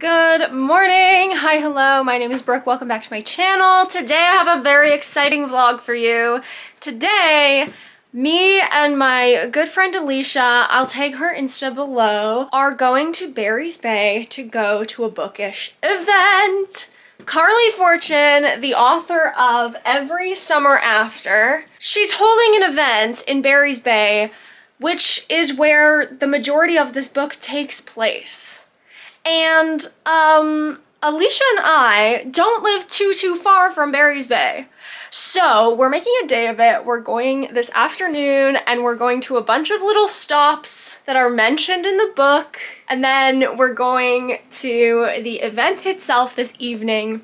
Good morning. Hi, hello. My name is Brooke. Welcome back to my channel. Today I have a very exciting vlog for you. Today, me and my good friend Alicia, I'll tag her Insta below, are going to Barry's Bay to go to a bookish event. Carley Fortune, the author of Every Summer After, she's holding an event in Barry's Bay, which is where the majority of this book takes place. And Alicia and I don't live too far from Barry's Bay. So we're making a day of it. We're going this afternoon and we're going to a bunch of little stops that are mentioned in the book. And then we're going to the event itself this evening.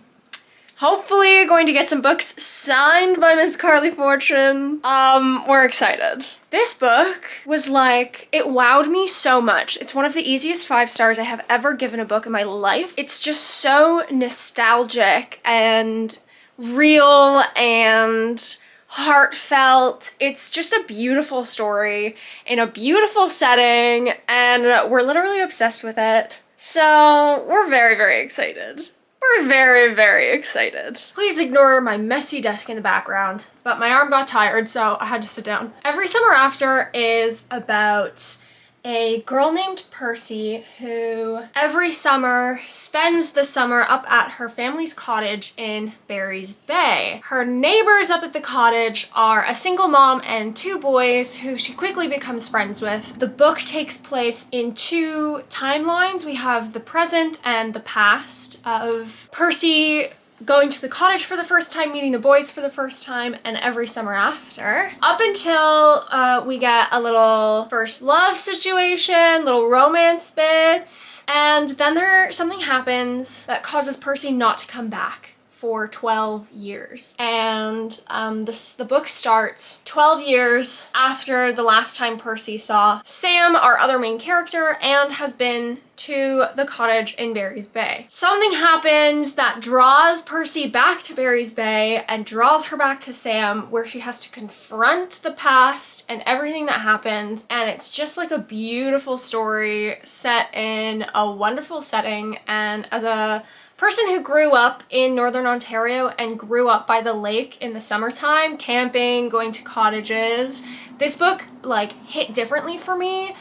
Hopefully going to get some books signed by Miss Carley Fortune. We're excited. This book was like, it wowed me so much. It's one of the easiest 5 stars I have ever given a book in my life. It's just so nostalgic and real and heartfelt. It's just a beautiful story in a beautiful setting and we're literally obsessed with it. So we're very excited. We're very excited. Please ignore my messy desk in the background, but my arm got tired, so I had to sit down. Every Summer After is about a girl named Percy who every summer spends the summer up at her family's cottage in Barry's Bay. Her neighbors up at the cottage are a single mom and 2 boys who she quickly becomes friends with. The book takes place in 2 timelines. We have the present and the past of Percy going to the cottage for the first time, meeting the boys for the first time, and Every Summer After. Up until we get a little first love situation, little romance bits, and then something happens that causes Percy not to come back for 12 years. And the book starts 12 years after the last time Percy saw Sam, our other main character, and has been to the cottage in Barry's Bay. Something happens that draws Percy back to Barry's Bay and draws her back to Sam, where she has to confront the past and everything that happened. And it's just like a beautiful story set in a wonderful setting. And as a person who grew up in Northern Ontario and grew up by the lake in the summertime, camping, going to cottages, this book like hit differently for me.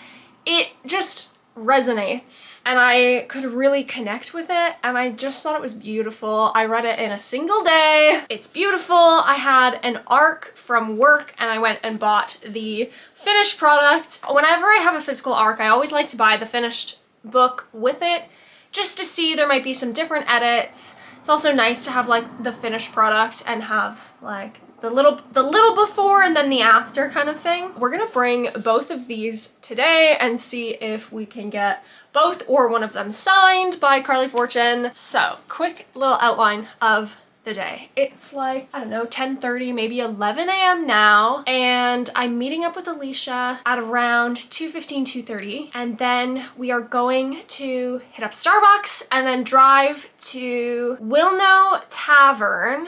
It just resonates and I could really connect with it and I just thought it was beautiful. I read it in a single day. It's beautiful. I had an ARC from work and I went and bought the finished product. Whenever I have a physical ARC, I always like to buy the finished book with it, just to see there might be some different edits. It's also nice to have like the finished product and have like the little before and then the after kind of thing. We're gonna bring both of these today and see if we can get both or one of them signed by Carley Fortune. So, quick little outline of the day. It's like, I don't know, 10:30, maybe 11 a.m. now, and I'm meeting up with Alicia at around 2:15, 2:30, and then we are going to hit up Starbucks and then drive to Wilno Tavern,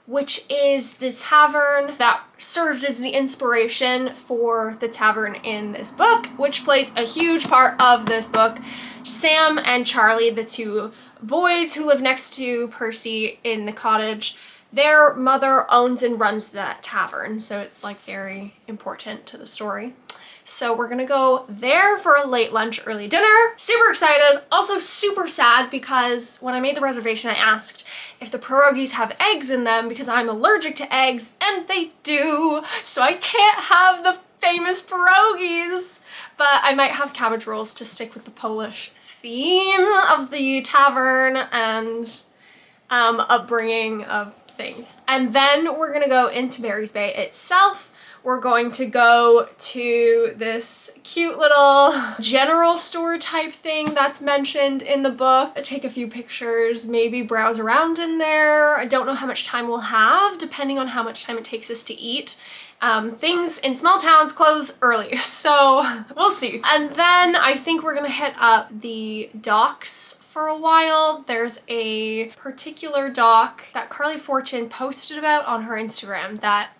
which is the tavern that served as the inspiration for the tavern in this book, which plays a huge part of this book. Sam and Charlie, the 2 boys who live next to Percy in the cottage, their mother owns and runs that tavern, so it's like very important to the story. So we're gonna go there for a late lunch, early dinner. Super excited. Also super sad because when I made the reservation, I asked if the pierogies have eggs in them because I'm allergic to eggs, and they do. So I can't have the famous pierogies, but I might have cabbage rolls to stick with the Polish theme of the tavern and upbringing of things. And then we're gonna go into Barry's Bay itself. We're going to go to this cute little general store type thing that's mentioned in the book. Take a few pictures, maybe browse around in there. I don't know how much time we'll have, depending on how much time it takes us to eat. Things in small towns close early, so we'll see. And then I think we're gonna hit up the docks for a while. There's a particular dock that Carley Fortune posted about on her Instagram that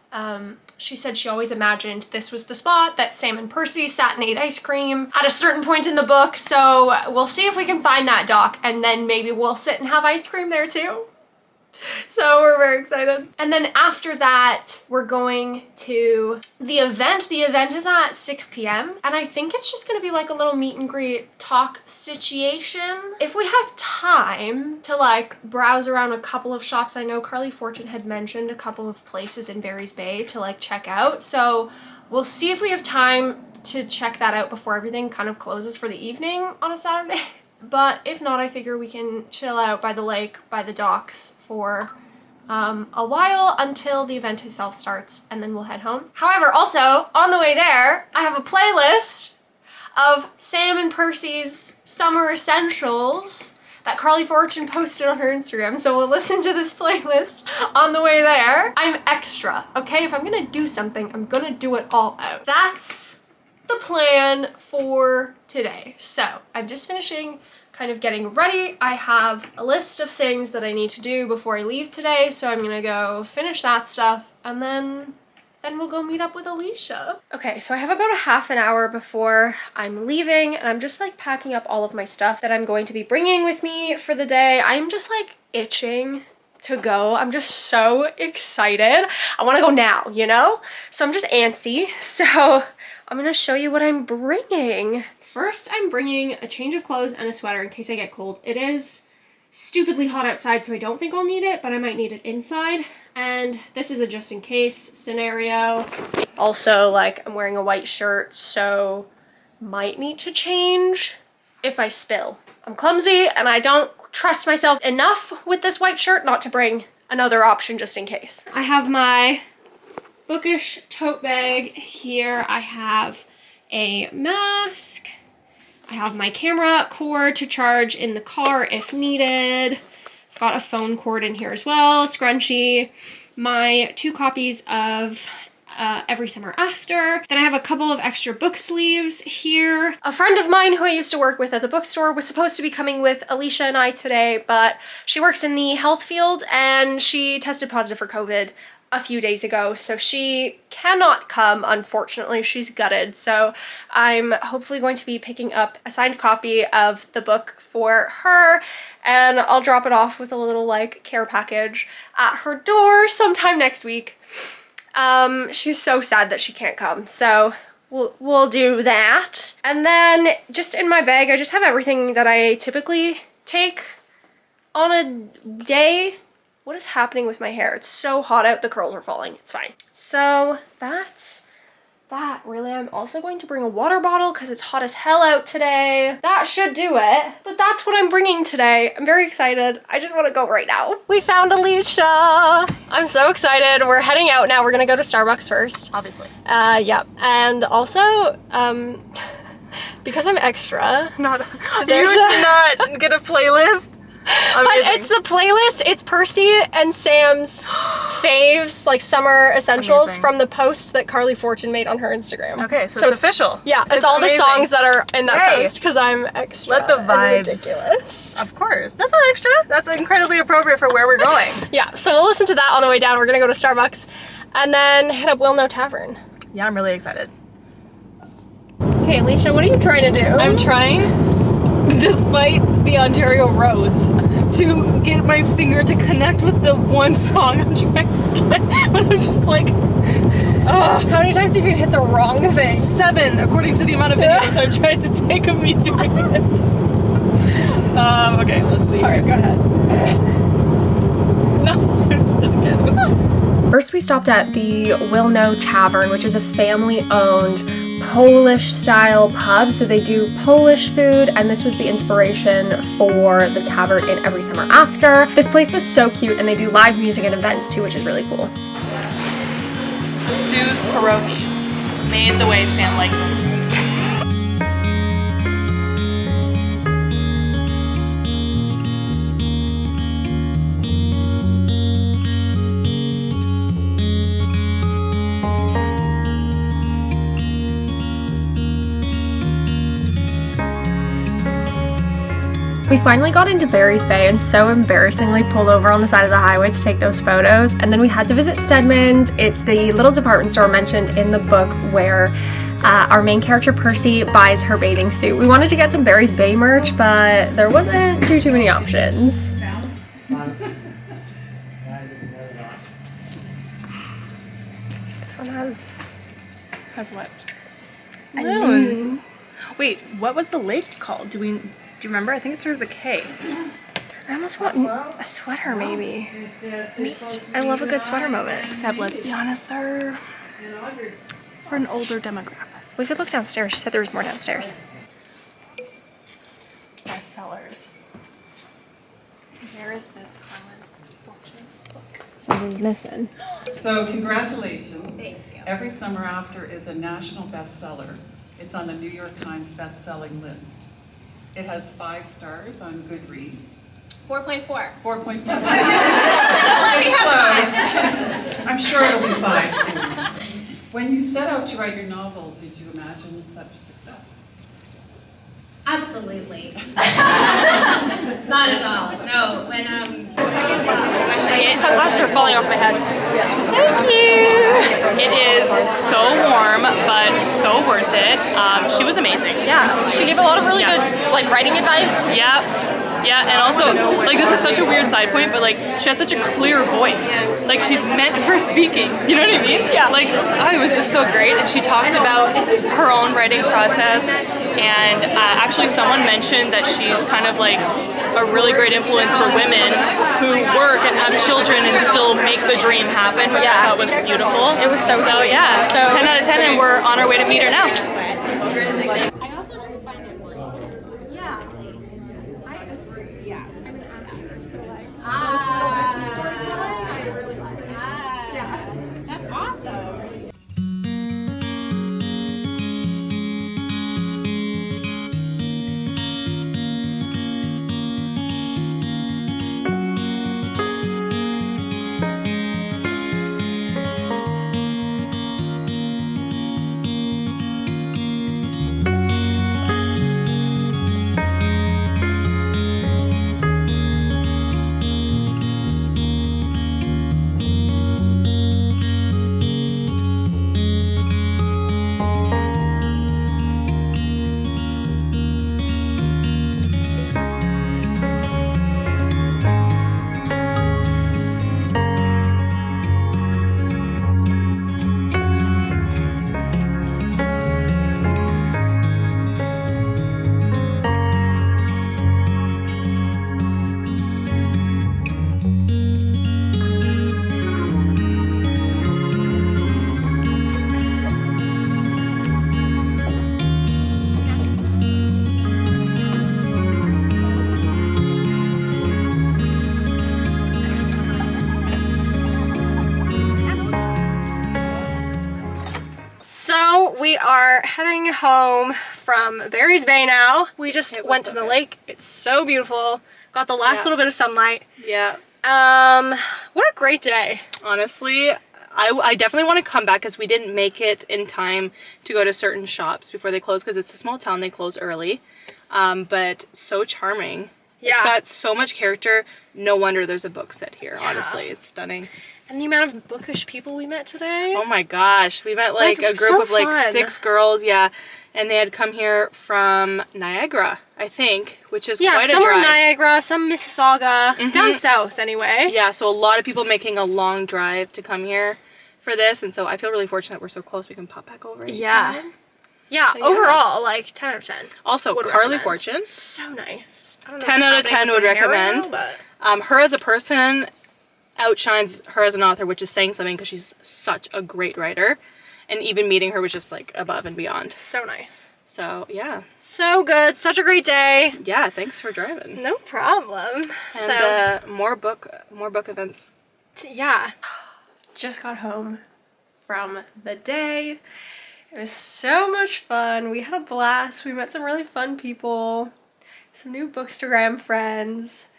She said she always imagined this was the spot that Sam and Percy sat and ate ice cream at a certain point in the book, so we'll see if we can find that dock, and then maybe we'll sit and have ice cream there too. So we're very excited. And then after that, we're going to the event. The event is at 6 p.m. and I think it's just gonna be like a little meet and greet talk situation. If we have time to like browse around a couple of shops, I know Carley Fortune had mentioned a couple of places in Barry's Bay to like check out. So we'll see if we have time to check that out before everything kind of closes for the evening on a Saturday. But if not, I figure we can chill out by the lake, by the docks for a while until the event itself starts, and then we'll head home. However, also, on the way there, I have a playlist of Sam and Percy's summer essentials that Carley Fortune posted on her Instagram, so we'll listen to this playlist on the way there. I'm extra, okay? If I'm gonna do something, I'm gonna do it all out. That's the plan for today. So I'm just finishing kind of getting ready. I have a list of things that I need to do before I leave today, so I'm gonna go finish that stuff, and then we'll go meet up with Alicia. Okay, so I have about a half an hour before I'm leaving, and I'm just like packing up all of my stuff that I'm going to be bringing with me for the day. I'm just like itching to go. I'm just so excited. I want to go now, you know? So I'm just antsy. So I'm gonna show you what I'm bringing. First, I'm bringing a change of clothes and a sweater in case I get cold. It is stupidly hot outside, so I don't think I'll need it, but I might need it inside. And this is a just in case scenario. Also, like, I'm wearing a white shirt, so might need to change if I spill. I'm clumsy and I don't trust myself enough with this white shirt not to bring another option just in case. I have my bookish tote bag here. I have a mask. I have my camera cord to charge in the car if needed. I've got a phone cord in here as well, scrunchie, my 2 copies of Every Summer After. Then I have a couple of extra book sleeves here. A friend of mine who I used to work with at the bookstore was supposed to be coming with Alicia and I today, but she works in the health field and she tested positive for COVID a few days ago, so she cannot come, unfortunately. She's gutted, so I'm hopefully going to be picking up a signed copy of the book for her, and I'll drop it off with a little like care package at her door sometime next week. She's so sad that she can't come, so we'll do that. And then just in my bag, I just have everything that I typically take on a day. What is happening with my hair? It's so hot out, the curls are falling. It's fine. So that's that, really. I'm also going to bring a water bottle because it's hot as hell out today. That should do it, but that's what I'm bringing today. I'm very excited. I just want to go right now. We found Alicia. I'm so excited. We're heading out now. We're gonna go to Starbucks first. Obviously. Yep. And also, because I'm extra. You did not get a playlist? Amazing. But it's the playlist. It's Percy and Sam's faves, like summer essentials from the post that Carley Fortune made on her Instagram. Okay, so it's official. Yeah, it's all amazing. The songs that are in that post because I'm extra. Let the vibes. Ridiculous. Of course. That's not extra. That's incredibly appropriate for where we're going. Yeah, so we'll listen to that on the way down. We're gonna go to Starbucks and then hit up Will No Tavern. Yeah, I'm really excited. Okay, Alicia, what are you trying to do? I'm trying, despite the Ontario roads, to get my finger to connect with the one song I'm trying to get, but I'm just like, ugh. How many times have you hit the wrong thing? 7, according to the amount of videos I've tried to take of me doing it. Okay, let's see. Alright, go ahead. No, I just did it again. First we stopped at the Will No Tavern, which is a family-owned Polish-style pub, so they do Polish food, and this was the inspiration for the tavern in Every Summer After. This place was so cute, and they do live music and events too, which is really cool. Sue's pierogies, made the way Sam likes them. We finally got into Barry's Bay and so embarrassingly pulled over on the side of the highway to take those photos. And then we had to visit Stedman's. It's the little department store mentioned in the book where our main character Percy buys her bathing suit. We wanted to get some Barry's Bay merch, but there wasn't too many options. This one has what? Moons. Wait, what was the lake called? Do you remember? I think it's sort of a K. I almost want a sweater, maybe. I love a good sweater moment. Except, let's be honest, they're for an older demographic. We could look downstairs. She said there was more downstairs. Bestsellers. Where is this Carley Fortune book? Something's missing. So congratulations. Thank you. Every Summer After is a national bestseller. It's on the New York Times best-selling list. It has 5 stars on Goodreads. 4.4. 4.5. It's close. I'm sure it'll be 5 soon. When you set out to write your novel, did you imagine such success? Absolutely. Not at all. No, when Sunglasses are falling off my head. Yes. Thank you. It is so warm, but so worth it. She was amazing. Yeah, she gave a lot of really good writing advice. Yeah, and also, this is such a weird side point, but, she has such a clear voice. She's meant for speaking, you know what I mean? Yeah. It was just so great, and she talked about her own writing process, and actually someone mentioned that she's kind of, a really great influence for women who work and have children and still make the dream happen, which I thought was beautiful. It was so sweet. Yeah, so 10 out of 10, and we're on our way to meet her now. I also just find it more interesting. Yeah. I agree. Yeah. I'm an actor, so storytelling, I really like it. Yeah. That's awesome. So we are heading home from Barry's Bay now. We just went to the lake. It's so beautiful. Got the last little bit of sunlight. Yeah. What a great day. Honestly, I definitely want to come back because we didn't make it in time to go to certain shops before they close because it's a small town, they close early. But so charming. Yeah. It's got so much character. No wonder there's a book set here, honestly. It's stunning. And the amount of bookish people we met today. Oh my gosh. We met a group so of fun. 6 girls, yeah. And they had come here from Niagara, I think, which is quite a drive. some were Niagara, some Mississauga, down south anyway. Yeah, so a lot of people making a long drive to come here for this, and so I feel really fortunate we're so close we can pop back over. Yeah. Yeah, overall, 10 out of 10. Also, Would Carley recommend. Fortune. So nice. I don't know 10 what's out of 10 happening would with her hair recommend. right now, Her as a person outshines her as an author, which is saying something because she's such a great writer. And even meeting her was just above and beyond. so nice. So, yeah. So good. Such a great day. Yeah, thanks for driving. No problem. And more book events. Yeah. Just got home from the day. It was so much fun. We had a blast. We met some really fun people, some new Bookstagram friends,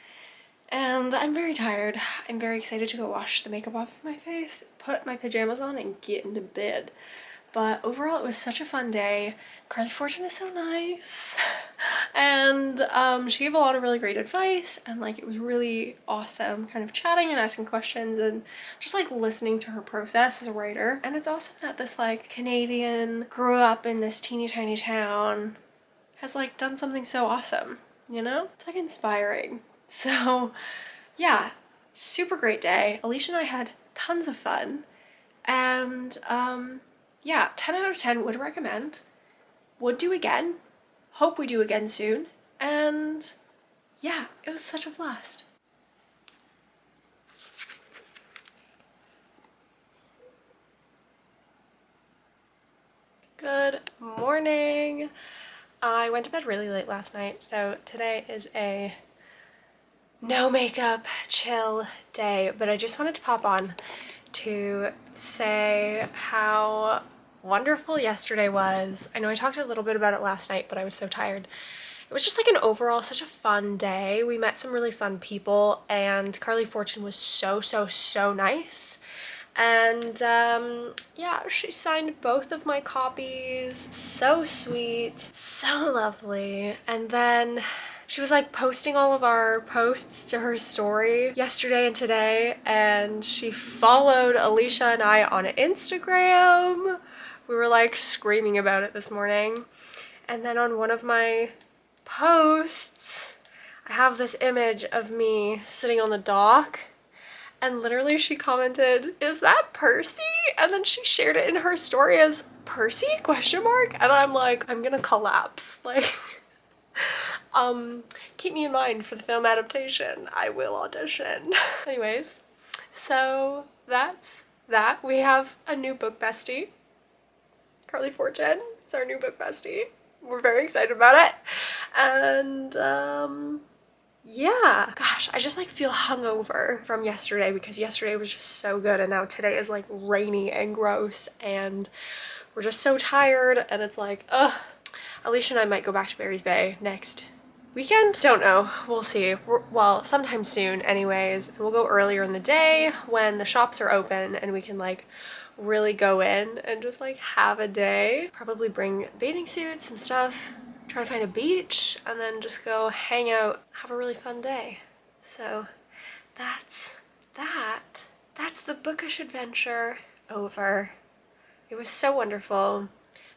and I'm very tired. I'm very excited to go wash the makeup off my face, put my pajamas on, and get into bed. But overall, it was such a fun day. Carley Fortune is so nice. And she gave a lot of really great advice, and like it was really awesome kind of chatting and asking questions and just like listening to her process as a writer. And it's awesome that this like Canadian grew up in this teeny tiny town has like done something so awesome, you know? It's like inspiring. So yeah, super great day. Alicia and I had tons of fun, and yeah, 10 out of 10 would recommend. Would do again. Hope we do again soon. And yeah, it was such a blast. Good morning. I went to bed really late last night, so today is a no makeup, chill day, but I just wanted to pop on to say how wonderful yesterday was. I know I talked a little bit about it last night, but I was so tired. It was just like an overall such a fun day. We met some really fun people, and Carley Fortune was so nice. And yeah, she signed both of my copies. So sweet, so lovely. And then she was like posting all of our posts to her story yesterday and today, and she followed Alicia and I on Instagram. We were like screaming about it this morning. And then on one of my posts, I have this image of me sitting on the dock, and literally she commented, "Is that Percy?" And then she shared it in her story as Percy ? And I'm like, I'm gonna collapse. Like, keep me in mind for the film adaptation. I will audition. Anyways, so that's that. We have a new book bestie. Carley Fortune is our new book bestie. We're very excited about it. And yeah, gosh, I just like feel hungover from yesterday because yesterday was just so good, and now today is like rainy and gross, and we're just so tired, and it's like, ugh. Alicia and I might go back to Barry's Bay next weekend. Don't know, we'll see. Well, sometime soon anyways. We'll go earlier in the day when the shops are open and we can like really go in and just like have a day. Probably bring bathing suits, some stuff, try to find a beach, and then just go hang out, have a really fun day. So that's that. That's the bookish adventure over. It was so wonderful.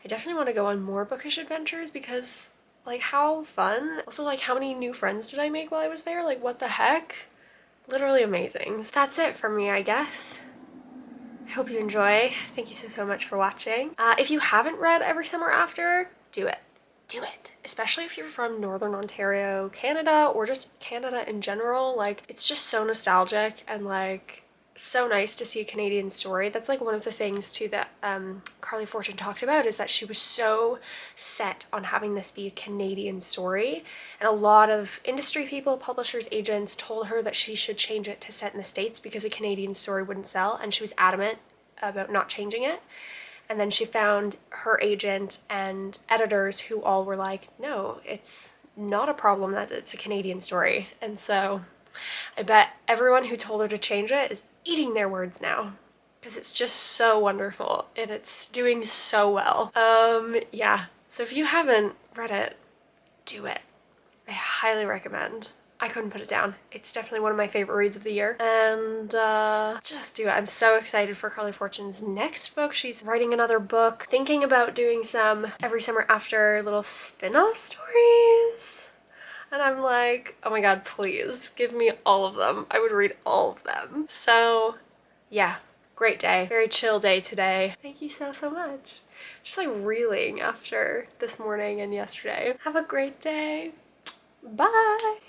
I definitely want to go on more bookish adventures because like how fun. Also, like how many new friends did I make while I was there? Like what the heck? Literally amazing. That's it for me, I guess. I hope you enjoy. Thank you so much for watching. If you haven't read Every Summer After, do it. Do it. Especially if you're from Northern Ontario, Canada, or just Canada in general. Like, it's just so nostalgic and like so nice to see a Canadian story. That's like one of the things too that Carley Fortune talked about, is that she was so set on having this be a Canadian story, and a lot of industry people, publishers, agents told her that she should change it to set in the States because a Canadian story wouldn't sell, and she was adamant about not changing it. And then she found her agent and editors who all were like, no, it's not a problem that it's a Canadian story. And so I bet everyone who told her to change it is eating their words now, because it's just so wonderful and it's doing so well. Yeah, so if you haven't read it, do it. I highly recommend. I couldn't put it down. It's definitely one of my favorite reads of the year, and just do it. I'm so excited for Carley Fortune's next book. She's writing another book, thinking about doing some Every Summer After little spin-off stories. And I'm like, oh my god, please give me all of them. I would read all of them. So yeah, great day. Very chill day today. Thank you so much. Just like reeling after this morning and yesterday. Have a great day. Bye.